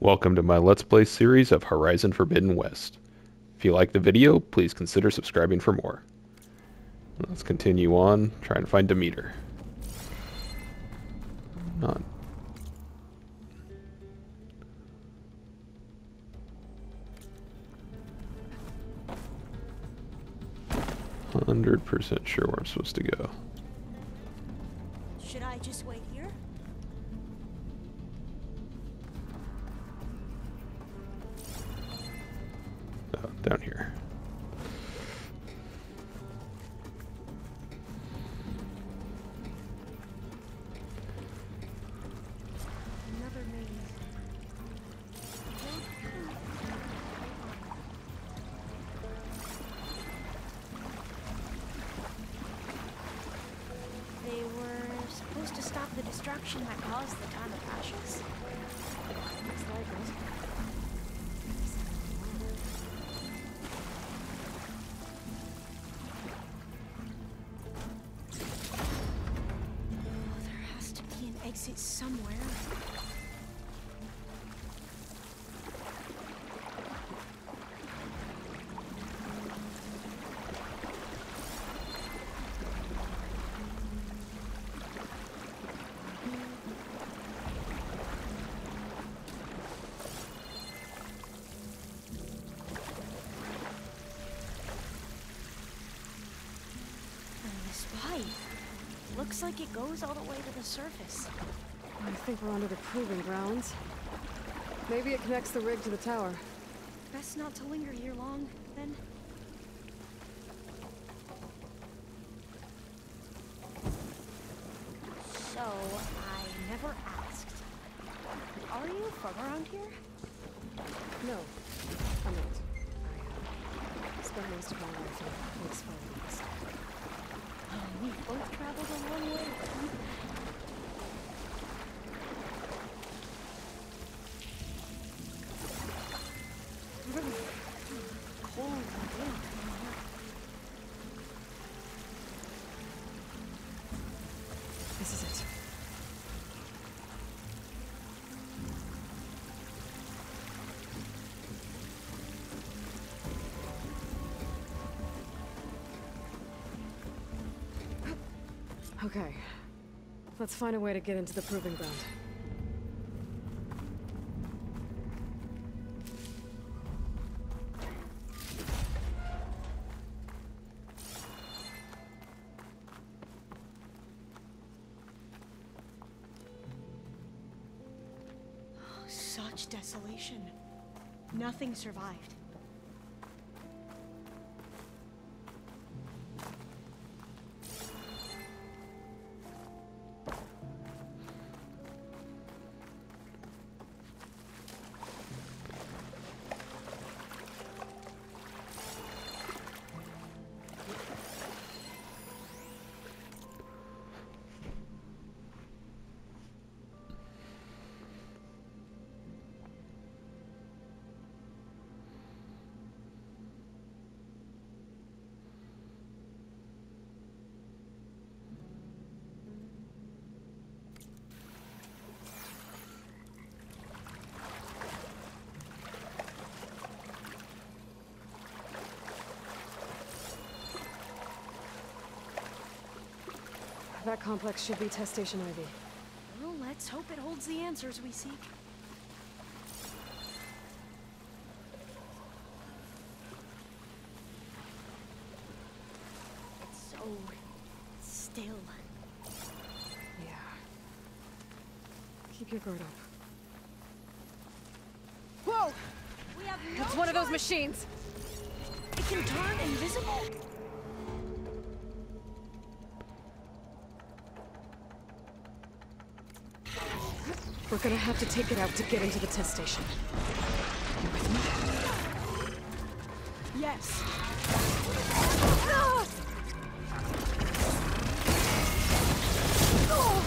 Welcome to my Let's Play series of Horizon Forbidden West. If you like the video, please consider subscribing for more. Let's continue on, trying to find Demeter. Not... "100% sure where I'm supposed to go." Should I just wait here? Oh, down here. Another maze. They were supposed to stop the destruction that caused the Time of Ashes. Looks like it. Oh, there has to be an exit somewhere. Looks like it goes all the way to the surface. I think we're under the proving grounds. Maybe it connects the rig to the tower. Best not to linger here long, then. So, I never asked. Are you from around here? No, I'm not. I spent most of my life in Lakes Farms. We've both traveled a long way then. Cold and damp in here. This is it. Okay. Let's find a way to get into the proving ground. Such desolation. Nothing survived. That complex should be test station Ivy. Well, let's hope it holds the answers we seek. It's so still. Yeah. Keep your guard up. Whoa! We have no It's one of those choice. machines! It can turn invisible? We're gonna have to take it out to get into the test station. You with me? Yes. Ah! Oh!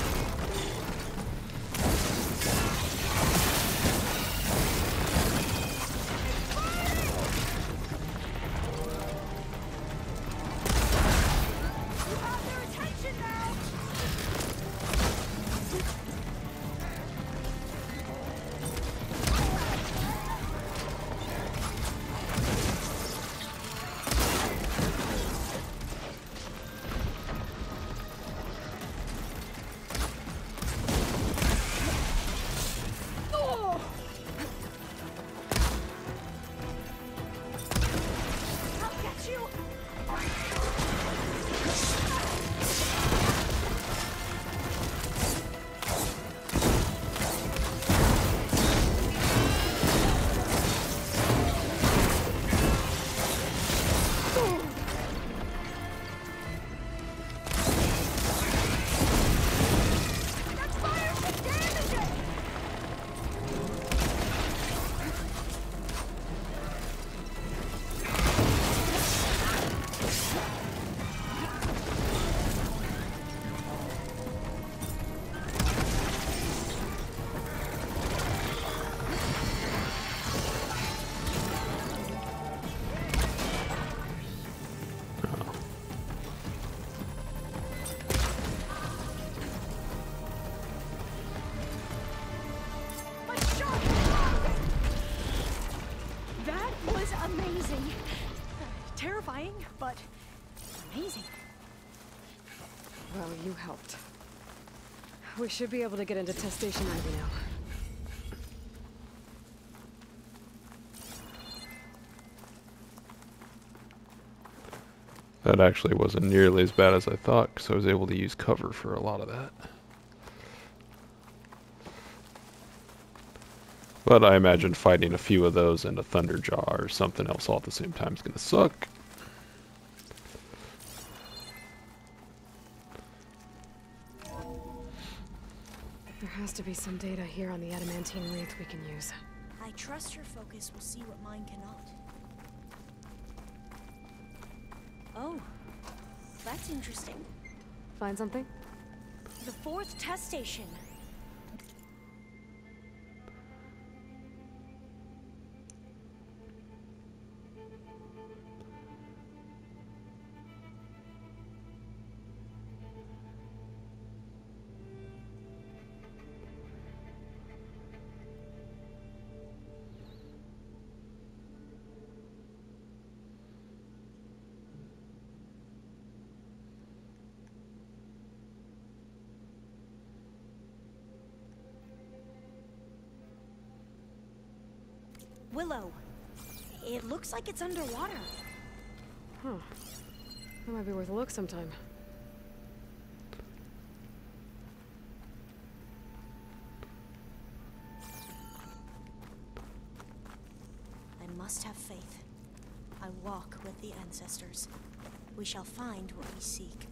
You have their attention now! but amazing. Well, you helped. We should be able to get into test station 90 now. That actually wasn't nearly as bad as I thought, because I was able to use cover for a lot of that. But I imagine fighting a few of those and a Thunderjaw or something else all at the same time is going to suck. There has to be some data here on the adamantine wreath we can use. I trust your focus will see what mine cannot. Oh, that's interesting. Find something? The 4th test station. Willow. It looks like it's underwater. Huh. That might be worth a look sometime. I must have faith. I walk with the ancestors. We shall find what we seek.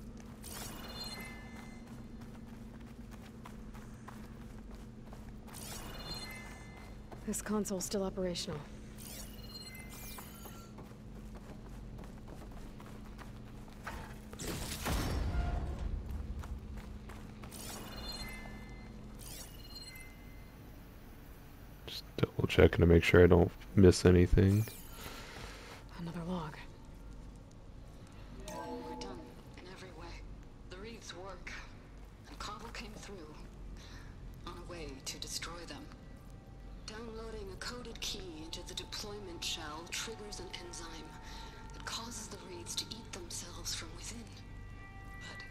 This console's still operational. Just double checking to make sure I don't miss anything. Another log. We're done in every way. The reeds work, and Cobble came through on a way to destroy them. Downloading a coded key into the deployment shell triggers an enzyme that causes the reeds to eat themselves from within. But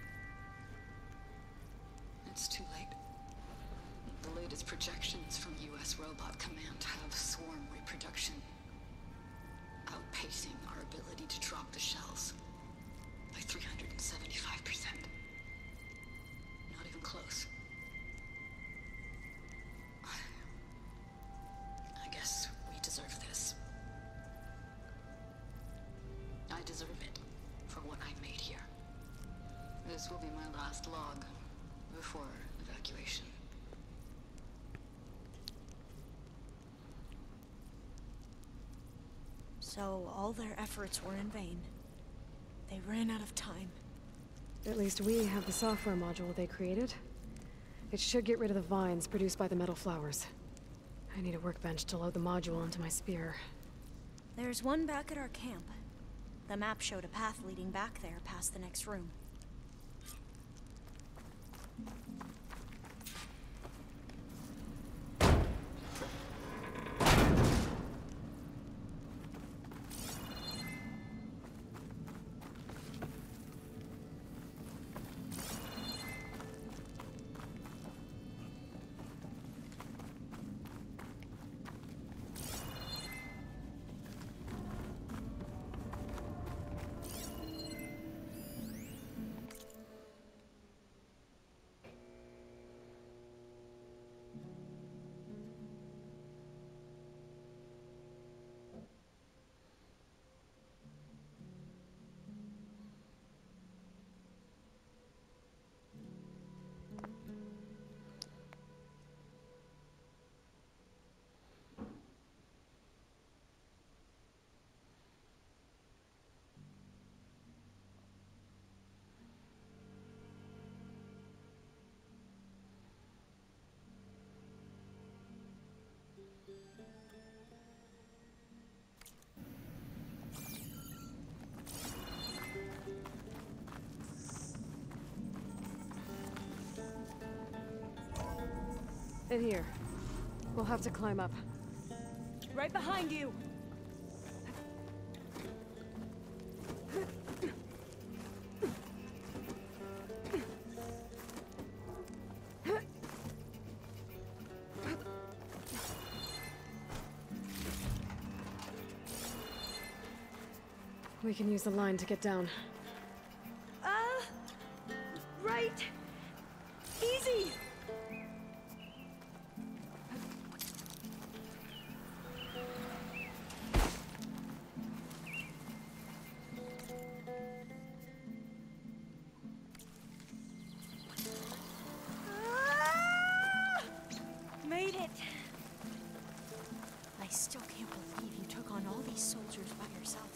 it's too late. The latest projections from U.S. Robot Command have swarm reproduction, outpacing our ability to drop the shells by 375%. Not even close. I guess we deserve this. I deserve it for what I made here. This will be my last log before evacuation. So all their efforts were in vain. They ran out of time. At least we have the software module they created. It should get rid of the vines produced by the metal flowers. I need a workbench to load the module into my spear. There's one back at our camp. The map showed a path leading back there past the next room. In here. We'll have to climb up. Right behind you! We can use the line to get down. Right. Easy. Made it. I still can't believe you took on all these soldiers by yourself.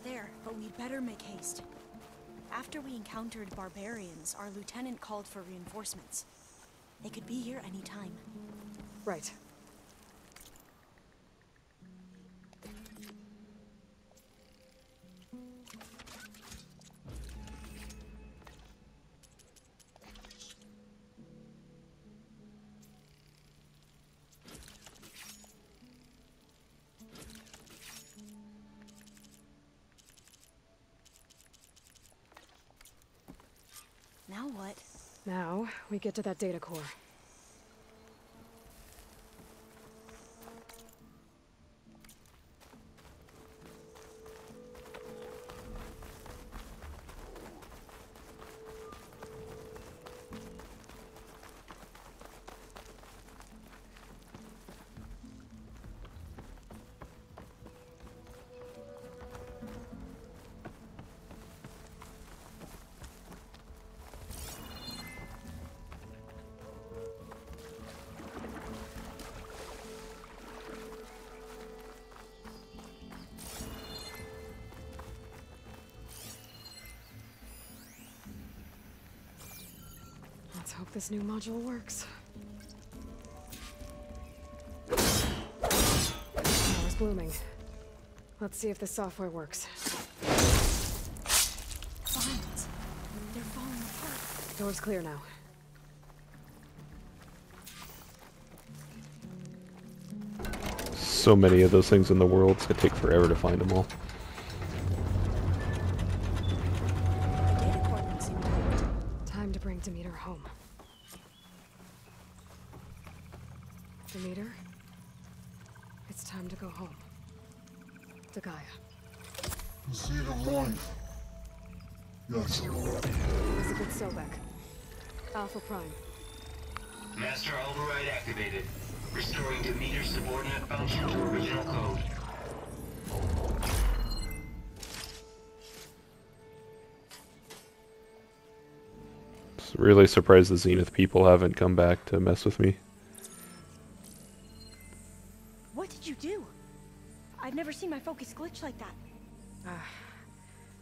There, but we'd better make haste. After we encountered barbarians, our lieutenant called for reinforcements. They could be here any time. Right. Now what? Now, we get to that data core. Let's hope this new module works. Power's blooming. Let's see if the software works. Vines. They're falling apart. Door's clear now. So many of those things in the world, it's gonna take forever to find them all. Data core won't seem to work. Time to bring Demeter home. Demeter, it's time to go home. To Gaia. The seed of life. Yes. Elizabeth Sobek. Alpha Prime. Master override activated. Restoring Demeter's subordinate function to original code. Really surprised the Zenith people haven't come back to mess with me. What did you do? I've never seen my focus glitch like that.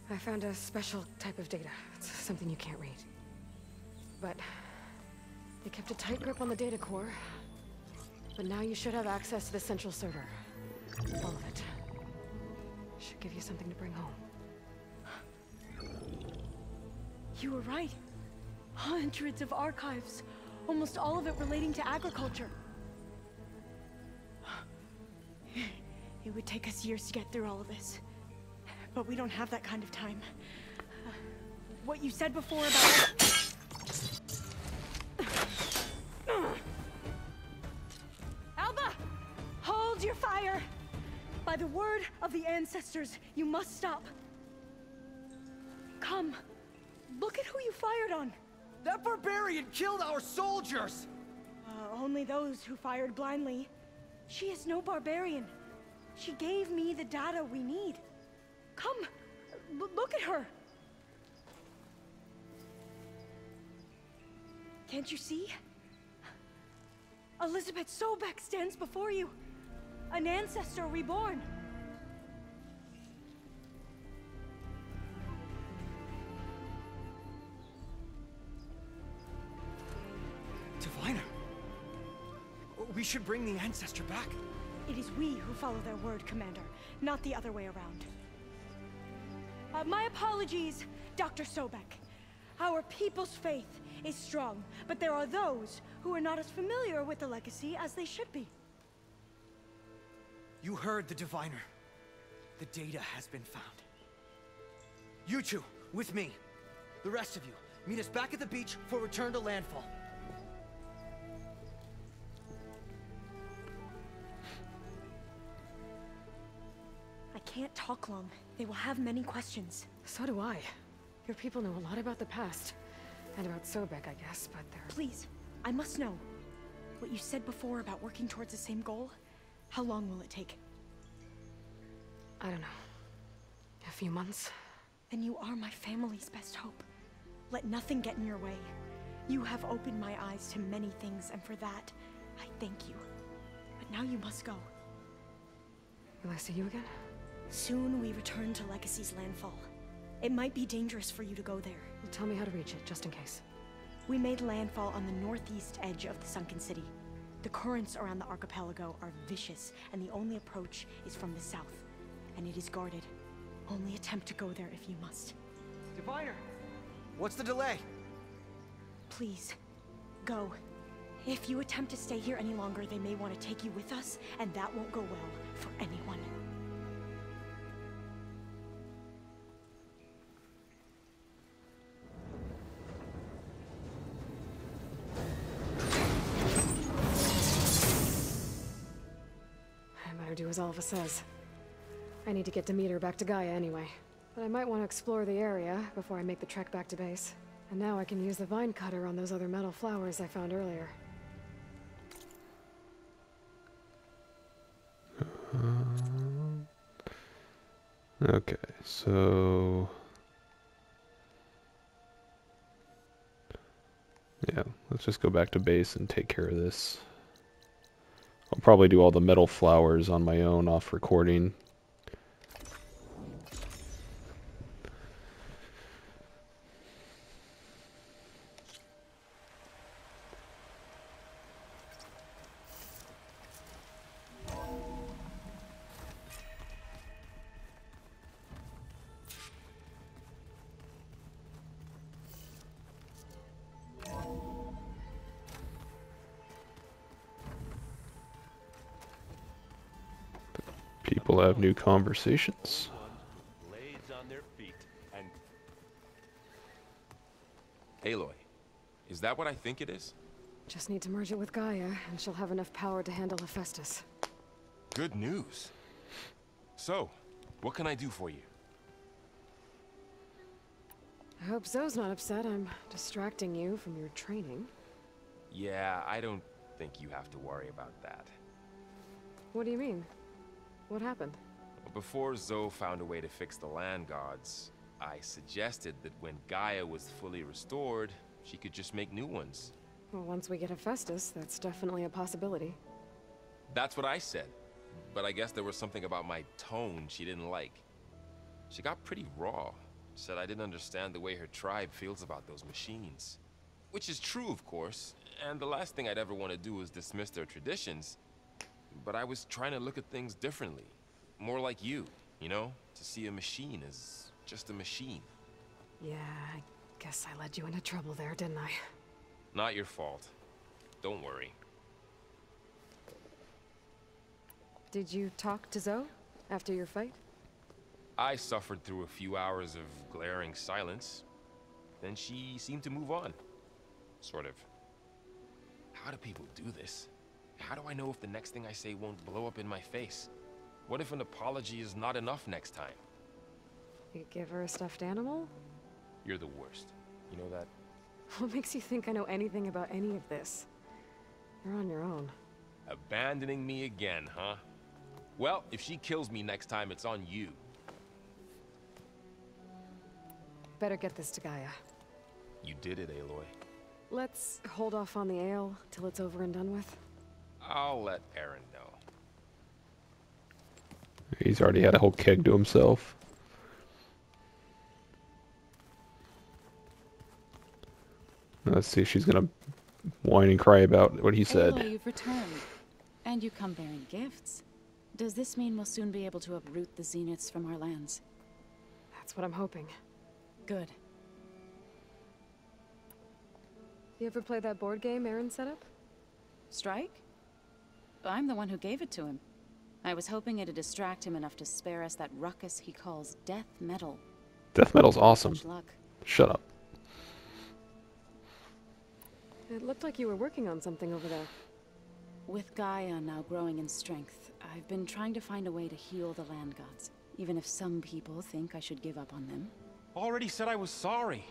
I found a special type of data. It's something you can't read. But they kept a tight grip on the data core. But now you should have access to the central server. All of it. Should give you something to bring home. You were right. Hundreds of archives. Almost all of it relating to agriculture. It would take us years to get through all of this. But we don't have that kind of time. What you said before about... Alba! Hold your fire! By the word of the ancestors, you must stop. Come. Look at who you fired on. That barbarian killed our soldiers! Only those who fired blindly. She is no barbarian. She gave me the data we need. Come, look at her. Can't you see? Elizabeth Sobek stands before you. An ancestor reborn. Diviner. We should bring the ancestor back. It is we who follow their word, Commander, not the other way around. My apologies, Dr. Sobek. Our people's faith is strong, but there are those who are not as familiar with the legacy as they should be. You heard the Diviner. The data has been found. You two, with me. The rest of you, meet us back at the beach for return to landfall. I can't talk long. They will have many questions. So do I. Your people know a lot about the past. And about Sobek, I guess, but they're... Please, I must know. What you said before about working towards the same goal, how long will it take? I don't know. A few months? Then you are my family's best hope. Let nothing get in your way. You have opened my eyes to many things, and for that, I thank you. But now you must go. Will I see you again? Soon we return to Legacy's landfall. It might be dangerous for you to go there. Well, tell me how to reach it, just in case. We made landfall on the northeast edge of the sunken city. The currents around the archipelago are vicious, and the only approach is from the south. And it is guarded. Only attempt to go there if you must. Diviner! What's the delay? Please, go. If you attempt to stay here any longer, they may want to take you with us, and that won't go well for anyone. I better do as Alva says. I need to get Demeter back to Gaia anyway. But I might want to explore the area before I make the trek back to base. And now I can use the vine cutter on those other metal flowers I found earlier. Okay, so... yeah, let's just go back to base and take care of this. I'll probably do all the metal flowers on my own off recording. People have new conversations. Blades on their feet and Aloy, is that what I think it is? Just need to merge it with Gaia, and she'll have enough power to handle Hephaestus. Good news. So, what can I do for you? I hope Zoe's not upset I'm distracting you from your training. Yeah, I don't think you have to worry about that. What do you mean? What happened? Before Zoe found a way to fix the land gods, I suggested that when Gaia was fully restored, she could just make new ones. Well, once we get Hephaestus, that's definitely a possibility. That's what I said, but I guess there was something about my tone she didn't like. She got pretty raw, said I didn't understand the way her tribe feels about those machines. Which is true, of course, and the last thing I'd ever want to do is dismiss their traditions. But I was trying to look at things differently. More like you know? To see a machine as just a machine. Yeah, I guess I led you into trouble there, didn't I? Not your fault. Don't worry. Did you talk to Zoe after your fight? I suffered through a few hours of glaring silence. Then she seemed to move on. Sort of. How do people do this? How do I know if the next thing I say won't blow up in my face? What if an apology is not enough next time? You give her a stuffed animal? You're the worst. You know that? What makes you think I know anything about any of this? You're on your own. Abandoning me again, huh? Well, if she kills me next time, it's on you. Better get this to Gaia. You did it, Aloy. Let's hold off on the ale till it's over and done with. I'll let Aaron know. He's already had a whole keg to himself. Let's see if she's gonna whine and cry about what he said. Aloy, you've returned. And you come bearing gifts. Does this mean we'll soon be able to uproot the Zeniths from our lands? That's what I'm hoping. Good. You ever play that board game Aaron set up? Strike? I'm the one who gave it to him. I was hoping it'd distract him enough to spare us that ruckus he calls death metal. Death metal's awesome. Much luck. Shut up. It looked like you were working on something over there. With Gaia now growing in strength, I've been trying to find a way to heal the land gods. even if some people think I should give up on them. Already said I was sorry.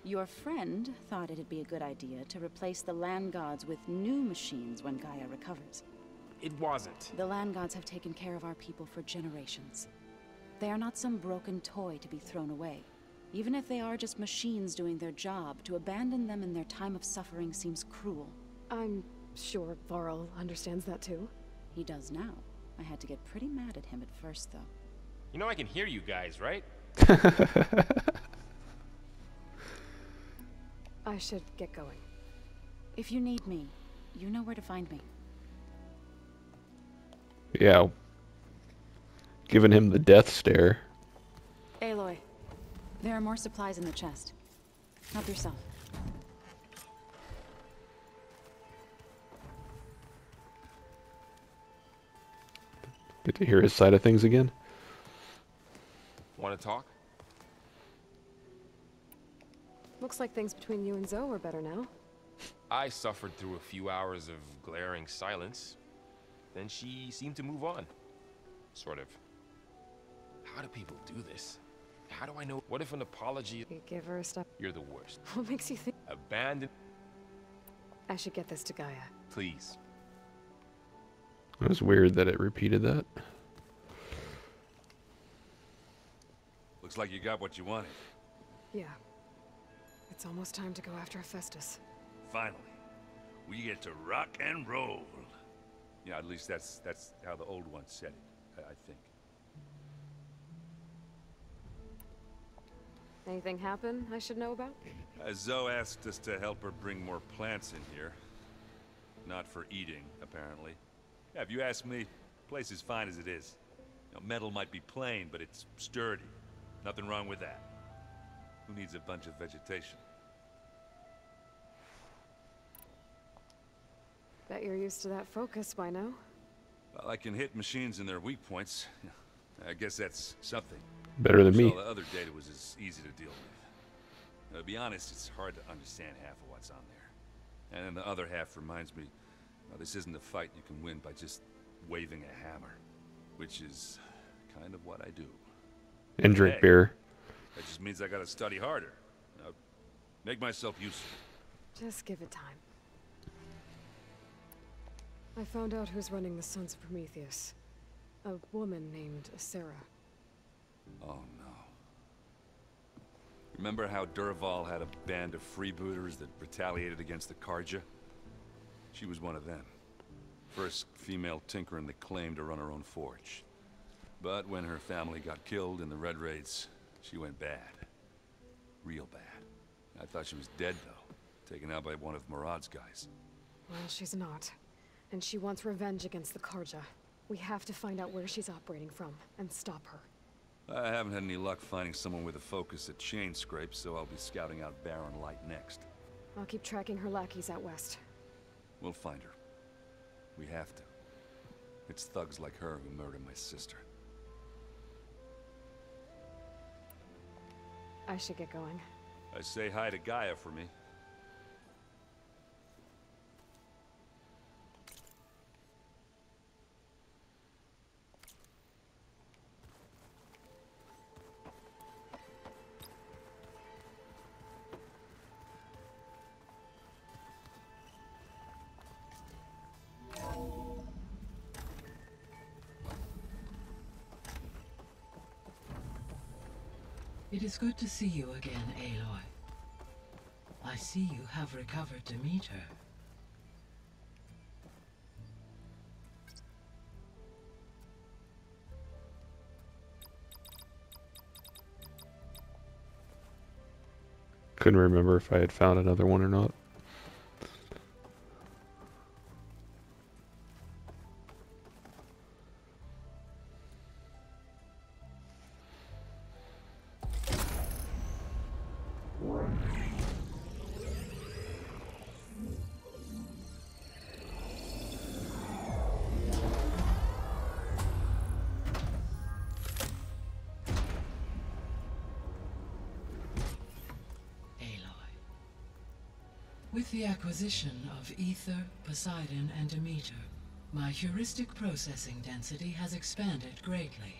Your friend thought it'd be a good idea to replace the land gods with new machines when Gaia recovers. It wasn't. The land gods have taken care of our people for generations. They are not some broken toy to be thrown away. Even if they are just machines doing their job, to abandon them in their time of suffering seems cruel. I'm sure Varl understands that too. He does now. I had to get pretty mad at him at first, though. You know I can hear you guys, right? I should get going. If you need me, you know where to find me. Yeah. Giving him the death stare. Aloy, there are more supplies in the chest. Help yourself. Get to hear his side of things again. Want to talk? Looks like things between you and Zoe are better now. I suffered through a few hours of glaring silence. Then she seemed to move on. Sort of. How do people do this? How do I know? What if an apology... You give her a step. You're the worst. What makes you think? Abandon... I should get this to Gaia. Please. It was weird that it repeated that. Looks like you got what you wanted. Yeah. It's almost time to go after Hephaestus. Finally. We get to rock and roll. Yeah, at least that's how the old one said it, I think. Anything happen I should know about? Zoe asked us to help her bring more plants in here. Not for eating, apparently. Yeah, if you ask me, the place is fine as it is. You know, metal might be plain, but it's sturdy. Nothing wrong with that. Who needs a bunch of vegetation? Bet you're used to that focus by now. Well, I can hit machines in their weak points. I guess that's something. Better than me. All the other data was as easy to deal with. To be honest, it's hard to understand half of what's on there. And then the other half reminds me, well, this isn't a fight you can win by just waving a hammer. Which is kind of what I do. And drink Hey, beer. that just means I gotta study harder. Make myself useful. Just give it time. I found out who's running the Sons of Prometheus. A woman named Sarah. Oh no. Remember how Durval had a band of freebooters that retaliated against the Karja? She was one of them. First female tinker in the claim to run her own forge. But when her family got killed in the Red Raids, she went bad. Real bad. I thought she was dead, though. Taken out by one of Murad's guys. Well, she's not. And she wants revenge against the Karja. We have to find out where she's operating from, and stop her. I haven't had any luck finding someone with a focus at chain scrapes, so I'll be scouting out Baron Light next. I'll keep tracking her lackeys out west. We'll find her. We have to. It's thugs like her who murdered my sister. I should get going. I say hi to Gaia for me. It is good to see you again, Aloy. I see you have recovered Demeter. Couldn't remember if I had found another one or not. With the acquisition of Ether, Poseidon, and Demeter, my heuristic processing density has expanded greatly.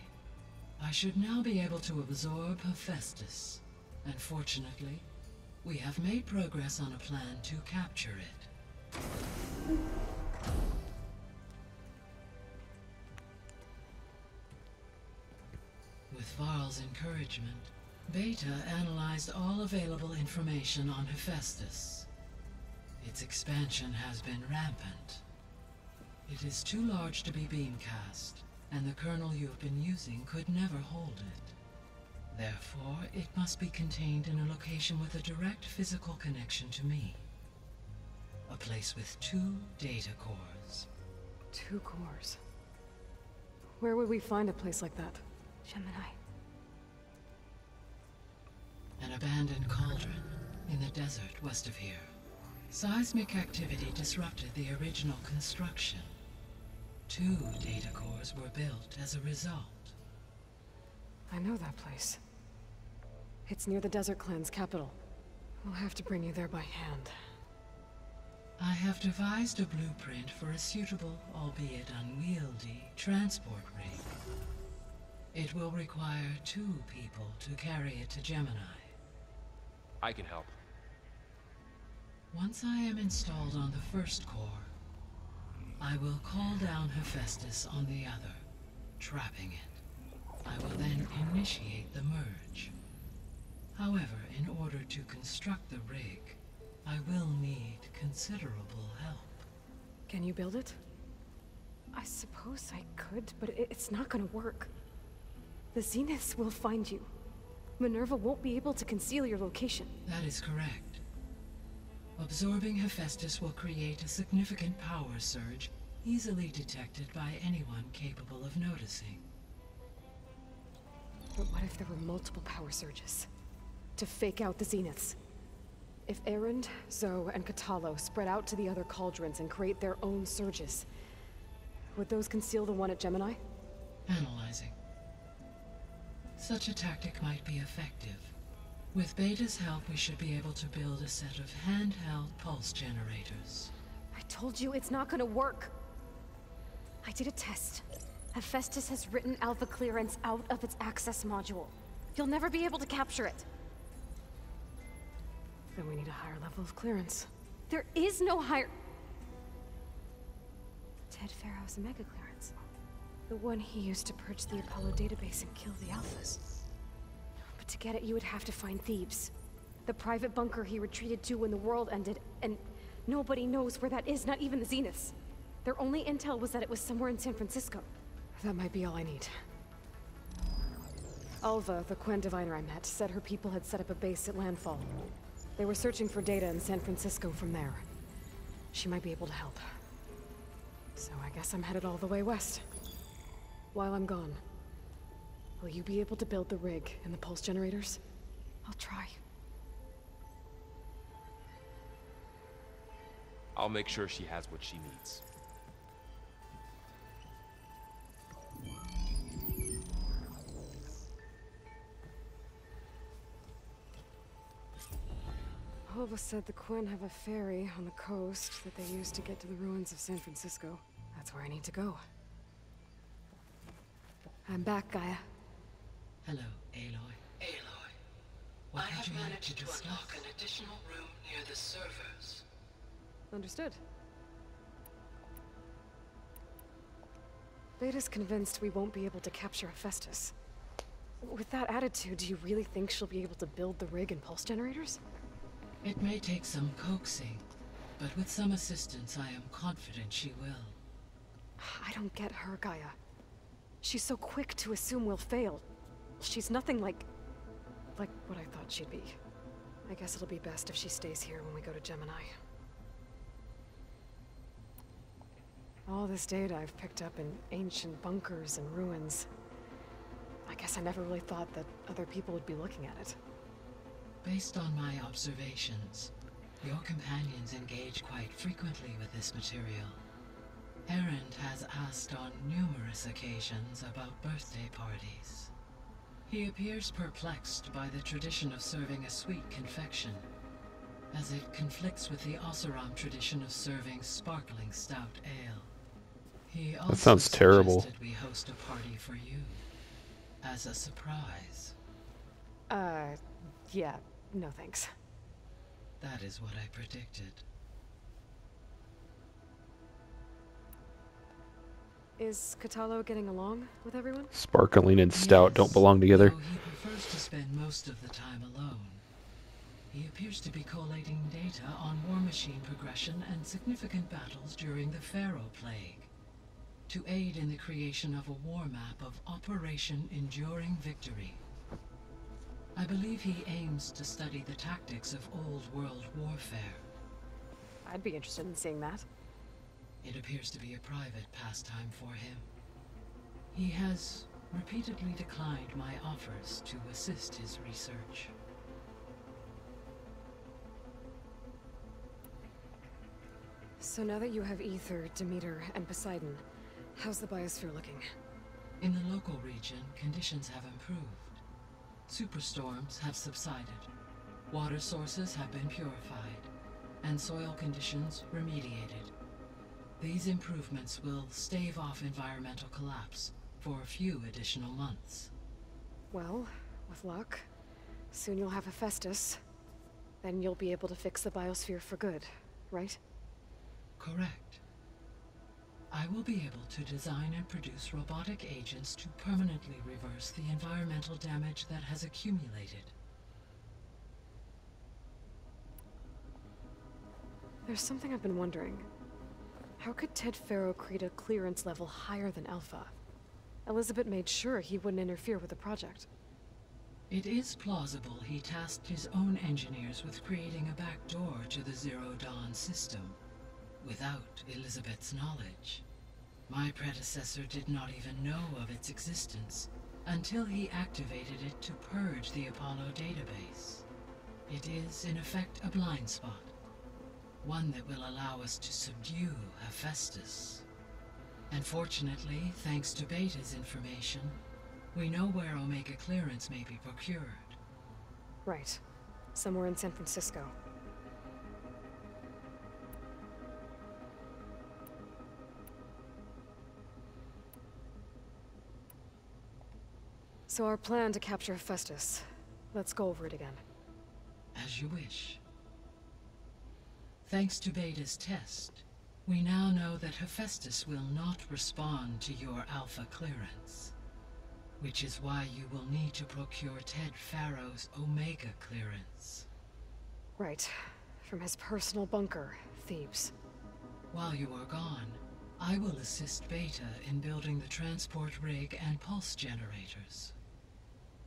I should now be able to absorb Hephaestus, and fortunately, we have made progress on a plan to capture it. With Varl's encouragement, Beta analyzed all available information on Hephaestus. Its expansion has been rampant. It is too large to be beamcast, and the kernel you've been using could never hold it. Therefore, it must be contained in a location with a direct physical connection to me. A place with 2 data cores. 2 cores? Where would we find a place like that? Gemini. An abandoned cauldron in the desert west of here. Seismic activity disrupted the original construction. 2 data cores were built as a result. I know that place. It's near the Desert Clan's capital. We'll have to bring you there by hand. I have devised a blueprint for a suitable, albeit unwieldy, transport rig. It will require 2 people to carry it to Gemini. I can help. Once I am installed on the first core, I will call down Hephaestus on the other, trapping it. I will then initiate the merge. However, in order to construct the rig, I will need considerable help. Can you build it? I suppose I could, but it's not gonna work. The Zeniths will find you. Minerva won't be able to conceal your location. That is correct. Absorbing Hephaestus will create a significant power surge, easily detected by anyone capable of noticing. But what if there were multiple power surges? To fake out the Zeniths? If Erend, Zoe, and Katalo spread out to the other cauldrons and create their own surges, would those conceal the one at Gemini? Analyzing. Such a tactic might be effective. With Beta's help, we should be able to build a set of handheld pulse generators. I told you it's not gonna work. I did a test. Hephaestus has written Alpha clearance out of its access module. You'll never be able to capture it. Then we need a higher level of clearance. There is no higher... Ted Farrow's mega clearance. The one he used to purge the Apollo database and kill the Alphas. But to get it, you would have to find Thebes. The private bunker he retreated to when the world ended, and nobody knows where that is, not even the Zeniths. Their only intel was that it was somewhere in San Francisco. That might be all I need. Alva, the Quen diviner I met, said her people had set up a base at Landfall. They were searching for data in San Francisco from there. She might be able to help. So I guess I'm headed all the way west. While I'm gone, will you be able to build the rig and the pulse generators? I'll try. I'll make sure she has what she needs. Alva said the Quen have a ferry on the coast that they use to get to the ruins of San Francisco. That's where I need to go. I'm back, Gaia. Hello, Aloy. Aloy, What I would have you like managed to to discuss? unlock an additional room near the servers. Understood. Beta's convinced we won't be able to capture Hephaestus. With that attitude, do you really think she'll be able to build the rig and pulse generators? It may take some coaxing, but with some assistance, I am confident she will. I don't get her, Gaia. She's so quick to assume we'll fail. She's nothing like what I thought she'd be. I guess it'll be best if she stays here when we go to Gemini. All this data I've picked up in ancient bunkers and ruins. I guess I never really thought that other people would be looking at it. Based on my observations, your companions engage quite frequently with this material. Erend has asked on numerous occasions about birthday parties. He appears perplexed by the tradition of serving a sweet confection, as it conflicts with the Oseram tradition of serving sparkling stout ale. He also sounds terrible. suggested we host a party for you. as a surprise. Yeah, no thanks. That is what I predicted. Is Katalo getting along with everyone? Sparkling and stout don't belong together. Though he prefers to spend most of the time alone. He appears to be collating data on war machine progression and significant battles during the Pharaoh Plague, to aid in the creation of a war map of Operation Enduring Victory. I believe he aims to study the tactics of old world warfare. I'd be interested in seeing that. It appears to be a private pastime for him. He has repeatedly declined my offers to assist his research. So now that you have Ether, Demeter, and Poseidon, how's the biosphere looking? In the local region, conditions have improved. Superstorms have subsided. Water sources have been purified, and soil conditions remediated. These improvements will stave off environmental collapse for a few additional months. Well, with luck, soon you'll have Hephaestus. Then you'll be able to fix the biosphere for good, right? Correct. I will be able to design and produce robotic agents to permanently reverse the environmental damage that has accumulated. There's something I've been wondering. How could Ted Faro create a clearance level higher than Alpha? Elizabeth made sure he wouldn't interfere with the project. It is plausible he tasked his own engineers with creating a back door to the Zero Dawn system, without Elizabeth's knowledge. My predecessor did not even know of its existence until he activated it to purge the Apollo database. It is, in effect, a blind spot. One that will allow us to subdue Hephaestus. And fortunately, thanks to Beta's information, we know where Omega clearance may be procured. Right. Somewhere in San Francisco. So our plan to capture Hephaestus. Let's go over it again. As you wish. Thanks to Beta's test, we now know that Hephaestus will not respond to your Alpha clearance. Which is why you will need to procure Ted Faro's Omega clearance. Right. From his personal bunker, Thebes. While you are gone, I will assist Beta in building the transport rig and pulse generators.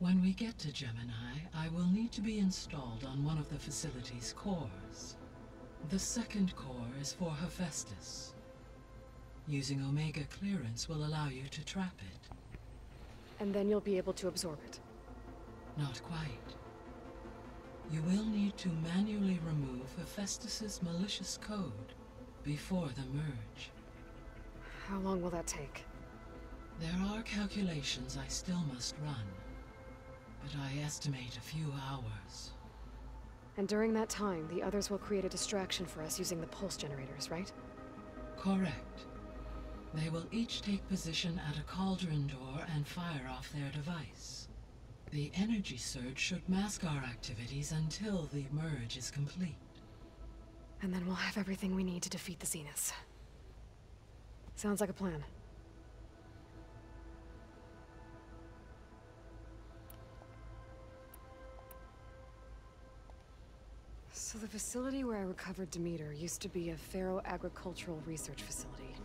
When we get to Gemini, I will need to be installed on one of the facility's cores. The second core is for Hephaestus. Using Omega clearance will allow you to trap it. And then you'll be able to absorb it. Not quite. You will need to manually remove Hephaestus's malicious code before the merge. How long will that take? There are calculations I still must run, but I estimate a few hours. And during that time, the others will create a distraction for us using the pulse generators, right? Correct. They will each take position at a cauldron door and fire off their device. The energy surge should mask our activities until the merge is complete. And then we'll have everything we need to defeat the Zeniths. Sounds like a plan. So the facility where I recovered Demeter used to be a Pharaoh agricultural research facility.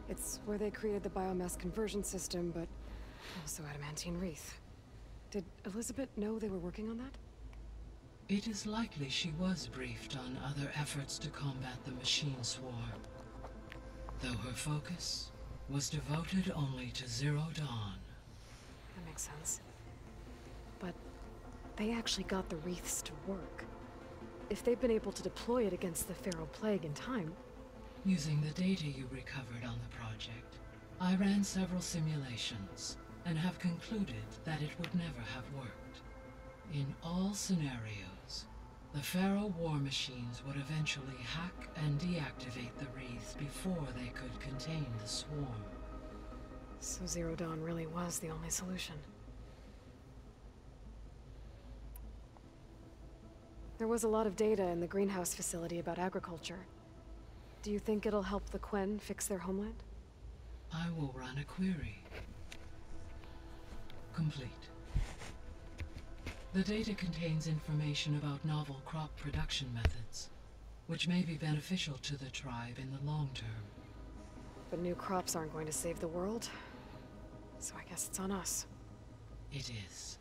It's where they created the biomass conversion system, but also adamantine wreath. Did Elizabeth know they were working on that? It is likely she was briefed on other efforts to combat the machine swarm, though her focus was devoted only to Zero Dawn. That makes sense. But they actually got the wreaths to work. If they've been able to deploy it against the Pharaoh Plague in time... Using the data you recovered on the project, I ran several simulations and have concluded that it would never have worked. In all scenarios, the Pharaoh war machines would eventually hack and deactivate the wreaths before they could contain the swarm. So Zero Dawn really was the only solution. There was a lot of data in the greenhouse facility about agriculture. Do you think it'll help the Quen fix their homeland? I will run a query. Complete. The data contains information about novel crop production methods, which may be beneficial to the tribe in the long term. But new crops aren't going to save the world, so I guess it's on us. It is.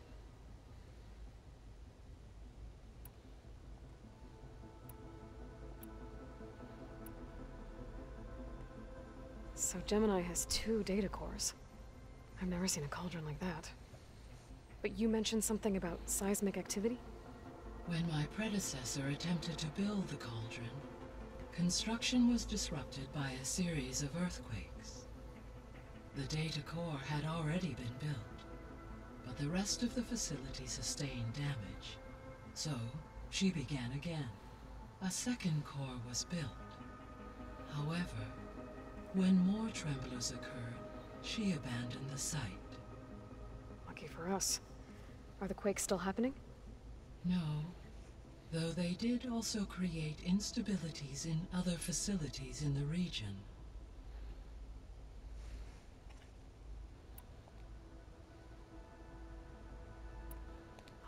So Gemini has 2 data cores. I've never seen a cauldron like that. But you mentioned something about seismic activity? When my predecessor attempted to build the cauldron, construction was disrupted by a series of earthquakes. The data core had already been built, but the rest of the facility sustained damage. So, she began again. A second core was built. However, when more tremblers occurred, she abandoned the site. Lucky for us. Are the quakes still happening? No, though they did also create instabilities in other facilities in the region.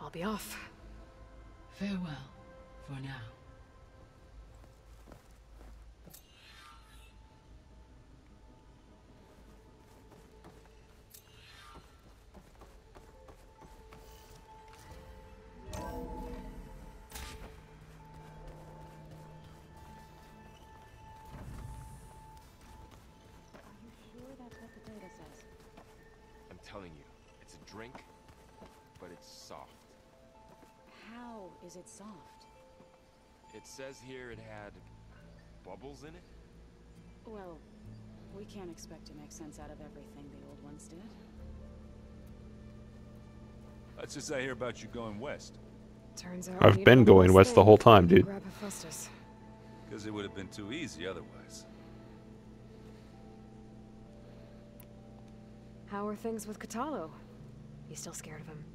I'll be off. Farewell, for now. I'm telling you, it's a drink, but it's soft. How is it soft? It says here it had bubbles in it? Well, we can't expect to make sense out of everything the old ones did. Let's just say here about you going west. Turns out I've been going west the whole time, dude. Grab Hephaestus. Because it would have been too easy otherwise. How are things with Katalo? You still scared of him?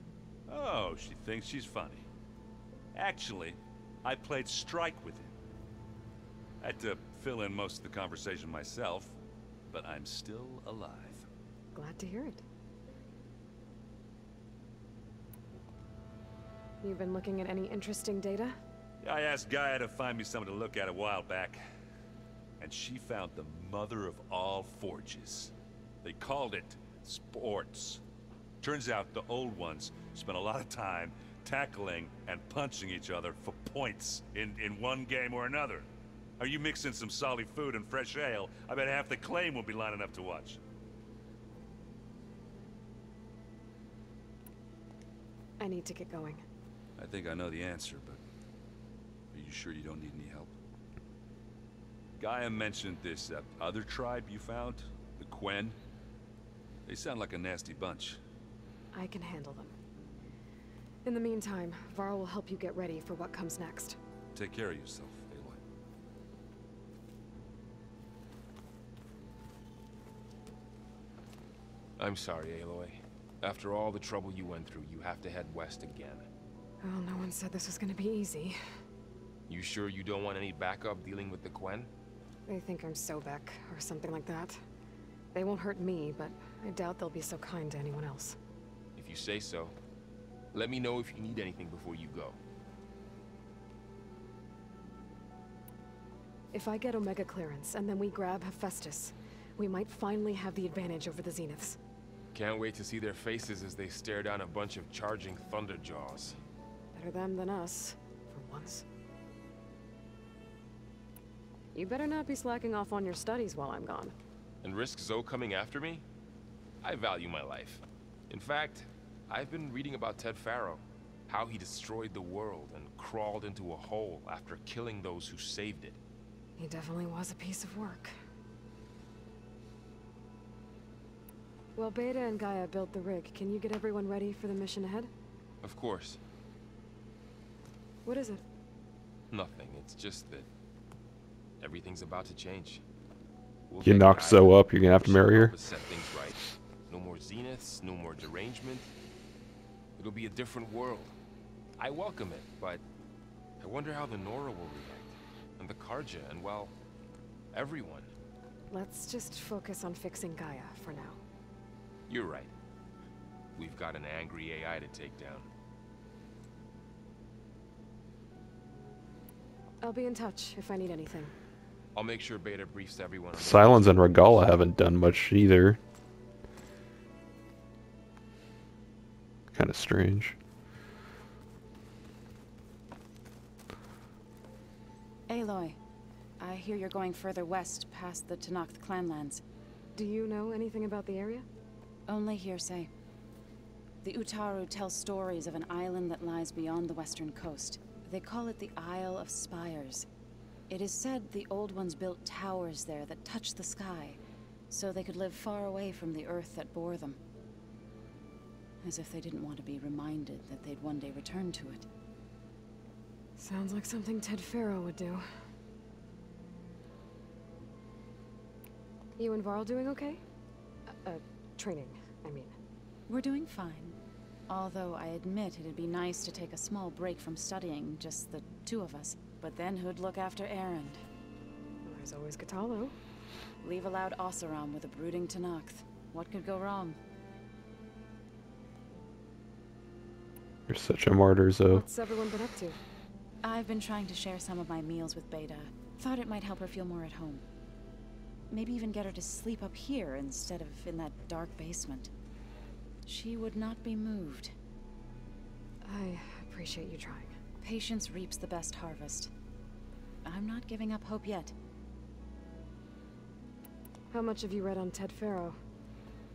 Oh, she thinks she's funny. Actually, I played strike with him. I had to fill in most of the conversation myself, but I'm still alive. Glad to hear it. You've been looking at any interesting data? I asked Gaia to find me something to look at a while back, and she found the mother of all forges. They called it sports. Turns out the old ones spent a lot of time tackling and punching each other for points in one game or another. Are you mixing some solid food and fresh ale? I bet half the claim will be lining up to watch. I need to get going. I think I know the answer, but are you sure you don't need any help? Gaia mentioned this other tribe you found, the Quen. They sound like a nasty bunch. I can handle them. In the meantime, Varl will help you get ready for what comes next. Take care of yourself, Aloy. I'm sorry, Aloy. After all the trouble you went through, you have to head west again. Well, no one said this was gonna be easy. You sure you don't want any backup dealing with the Quen? They think I'm Sobek, or something like that. They won't hurt me, but I doubt they'll be so kind to anyone else. If you say so. Let me know if you need anything before you go. If I get Omega clearance, and then we grab Hephaestus, we might finally have the advantage over the Zeniths. Can't wait to see their faces as they stare down a bunch of charging Thunderjaws. Better them than us, for once. You better not be slacking off on your studies while I'm gone. And risk Zoe coming after me? I value my life. In fact, I've been reading about Ted Faro, how he destroyed the world and crawled into a hole after killing those who saved it. He definitely was a piece of work. Well, Beta and Gaia built the rig. Can you get everyone ready for the mission ahead? Of course. What is it? Nothing. It's just that everything's about to change. We'll You get knock Gaia. Zoe up, you're gonna have to She'll marry her. help us set things right. No more zeniths, no more derangement. It'll be a different world. I welcome it, but I wonder how the Nora will react. And the Karja, and well, everyone. Let's just focus on fixing Gaia for now. You're right. We've got an angry AI to take down. I'll be in touch if I need anything. I'll make sure Beta briefs everyone. Silence and Regala haven't done much either. Kind of strange. Aloy, I hear you're going further west past the Tenakth clanlands. Do you know anything about the area? Only hearsay. The Utaru tell stories of an island that lies beyond the western coast. They call it the Isle of Spires. It is said the Old Ones built towers there that touch the sky, so they could live far away from the earth that bore them. As if they didn't want to be reminded that they'd one day return to it. Sounds like something Ted Faro would do. You and Varl doing okay? Training, I mean. We're doing fine. Although I admit it'd be nice to take a small break from studying, just the two of us. But then who'd look after Erend? There's always Katalo. Leave a loud Oseram with a brooding Tenakth. What could go wrong? You're such a martyr, Zoe. What's everyone been up to? I've been trying to share some of my meals with Beta. Thought it might help her feel more at home. Maybe even get her to sleep up here instead of in that dark basement. She would not be moved. I appreciate you trying. Patience reaps the best harvest. I'm not giving up hope yet. How much have you read on Ted Faro?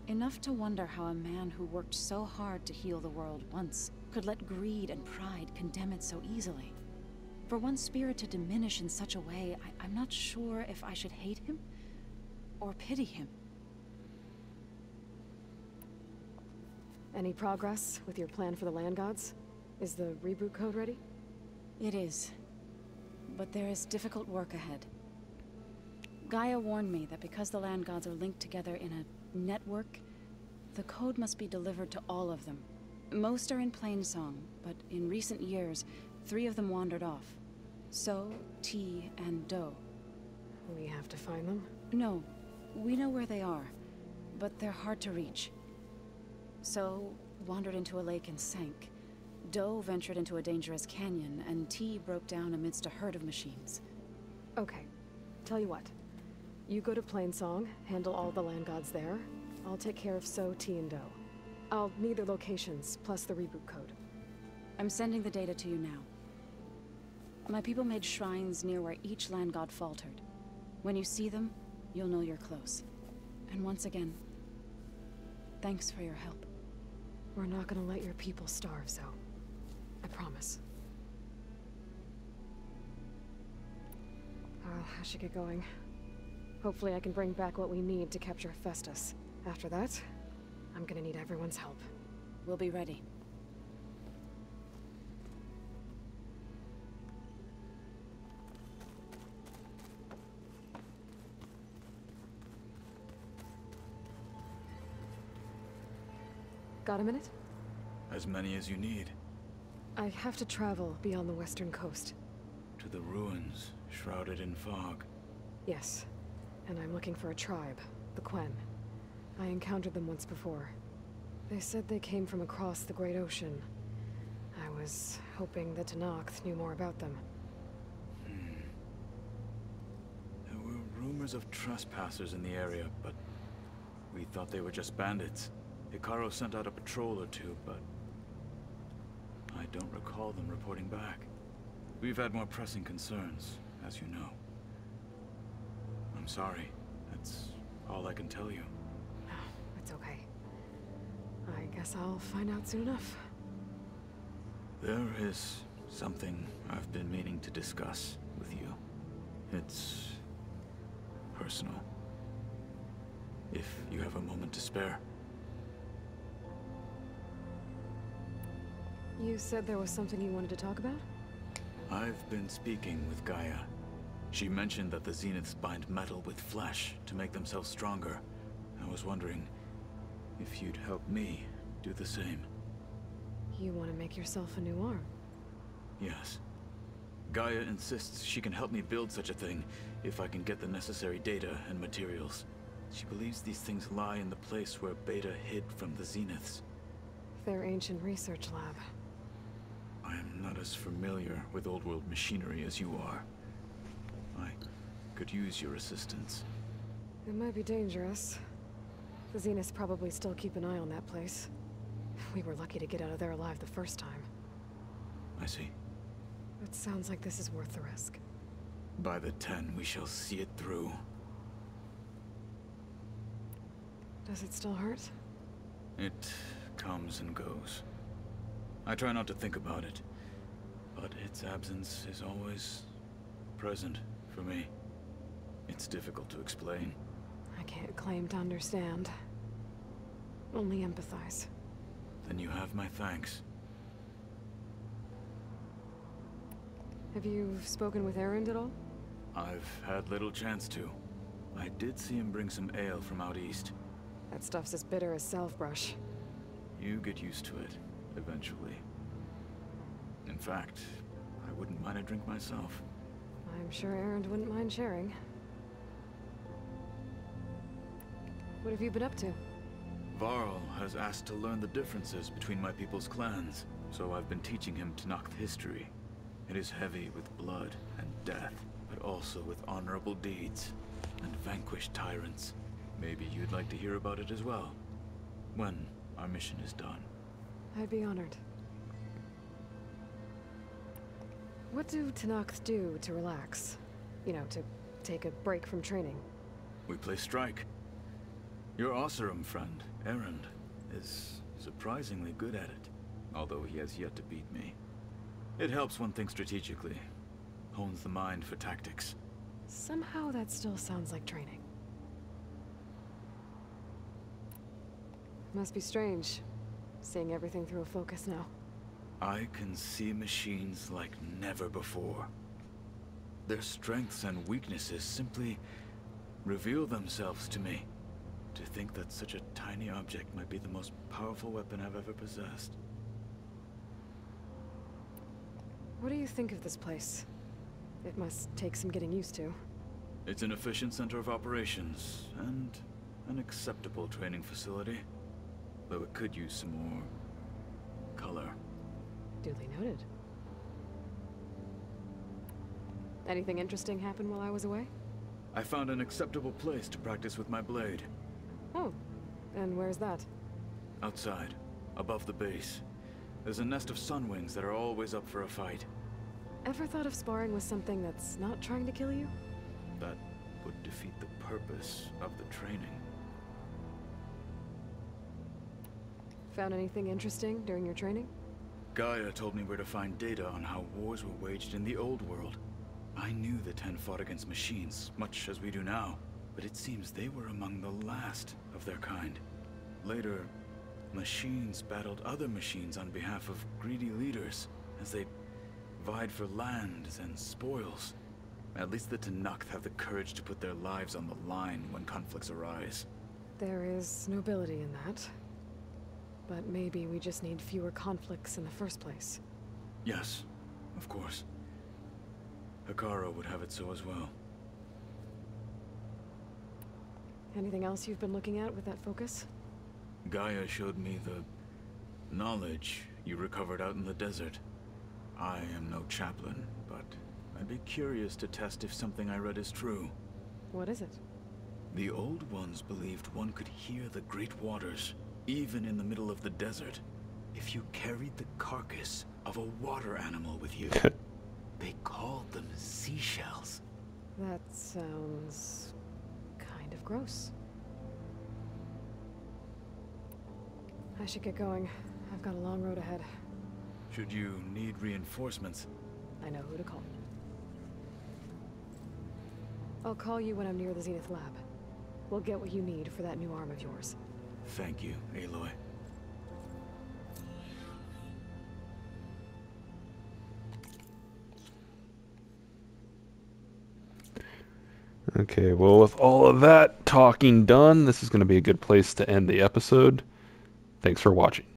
Enough to wonder how a man who worked so hard to heal the world once could let greed and pride condemn it so easily. For one spirit to diminish in such a way, I'm not sure if I should hate him or pity him. Any progress with your plan for the land gods? Is the reboot code ready? It is. But there is difficult work ahead. Gaia warned me that because the land gods are linked together in a network, the code must be delivered to all of them. Most are in Plainsong, but in recent years, 3 of them wandered off. So, T, and Do. We have to find them? No, we know where they are, but they're hard to reach. So, wandered into a lake and sank. Do ventured into a dangerous canyon, and T broke down amidst a herd of machines. Okay, tell you what. You go to Plainsong, handle all the land gods there. I'll take care of So, T, and Do. I'll need their locations, plus the reboot code. I'm sending the data to you now. My people made shrines near where each land god faltered. When you see them, you'll know you're close. And once again, thanks for your help. We're not gonna let your people starve, Zoe. I promise. I should get going. Hopefully I can bring back what we need to capture Hephaestus. After that, I'm gonna need everyone's help. We'll be ready. Got a minute? As many as you need. I have to travel beyond the western coast. To the ruins, shrouded in fog. Yes. And I'm looking for a tribe, the Quen. I encountered them once before. They said they came from across the Great Ocean. I was hoping the Tenakth knew more about them. There were rumors of trespassers in the area, but we thought they were just bandits. Hikaru sent out a patrol or two, but I don't recall them reporting back. We've had more pressing concerns, as you know. I'm sorry. That's all I can tell you. It's okay. I guess I'll find out soon enough. There is something I've been meaning to discuss with you. It's personal. If you have a moment to spare. You said there was something you wanted to talk about? I've been speaking with Gaia. She mentioned that the Zeniths bind metal with flesh to make themselves stronger. I was wondering if you'd help me do the same. You want to make yourself a new arm? Yes. Gaia insists she can help me build such a thing if I can get the necessary data and materials. She believes these things lie in the place where Beta hid from the Zeniths. Their ancient research lab. I am not as familiar with old world machinery as you are. I could use your assistance. It might be dangerous. The Zeniths probably still keep an eye on that place. We were lucky to get out of there alive the first time. I see. It sounds like this is worth the risk. By the 10, we shall see it through. Does it still hurt? It comes and goes. I try not to think about it, but its absence is always present for me. It's difficult to explain. I can't claim to understand. Only empathize. Then you have my thanks. Have you spoken with Erend at all? I've had little chance to. I did see him bring some ale from out east. That stuff's as bitter as salve-brush. You get used to it, eventually. In fact, I wouldn't mind a drink myself. I'm sure Erend wouldn't mind sharing. What have you been up to? Varl has asked to learn the differences between my people's clans, so I've been teaching him Tenakth history. It is heavy with blood and death, but also with honorable deeds and vanquished tyrants. Maybe you'd like to hear about it as well, when our mission is done. I'd be honored. What do Tenakth do to relax? You know, to take a break from training? We play strike. Your Oseram friend, Erend, is surprisingly good at it, although he has yet to beat me. It helps one think strategically, hones the mind for tactics. Somehow that still sounds like training. Must be strange, seeing everything through a focus now. I can see machines like never before. Their strengths and weaknesses simply reveal themselves to me. To think that such a tiny object might be the most powerful weapon I've ever possessed. What do you think of this place? It must take some getting used to. It's an efficient center of operations, and an acceptable training facility. Though it could use some more color. Duly noted. Anything interesting happen while I was away? I found an acceptable place to practice with my blade. Oh, and where's that? Outside, above the base. There's a nest of sunwings that are always up for a fight. Ever thought of sparring with something that's not trying to kill you? That would defeat the purpose of the training. Found anything interesting during your training? Gaia told me where to find data on how wars were waged in the old world. I knew the 10 fought against machines, much as we do now, but it seems they were among the last of their kind. Later, machines battled other machines on behalf of greedy leaders, as they vied for lands and spoils. At least the Tenakth have the courage to put their lives on the line when conflicts arise. There is nobility in that. But maybe we just need fewer conflicts in the first place. Yes, of course. Hekarro would have it so as well. Anything else you've been looking at with that focus? Gaia showed me the knowledge you recovered out in the desert. I am no chaplain, but I'd be curious to test if something I read is true. What is it? The Old Ones believed one could hear the great waters, even in the middle of the desert, if you carried the carcass of a water animal with you. They called them seashells. That sounds kind of gross. I should get going. I've got a long road ahead. Should you need reinforcements, I know who to call. I'll call you when I'm near the Zenith lab. We'll get what you need for that new arm of yours. thank you, Aloy. Okay, well, with all of that talking done, this is going to be a good place to end the episode. Thanks for watching.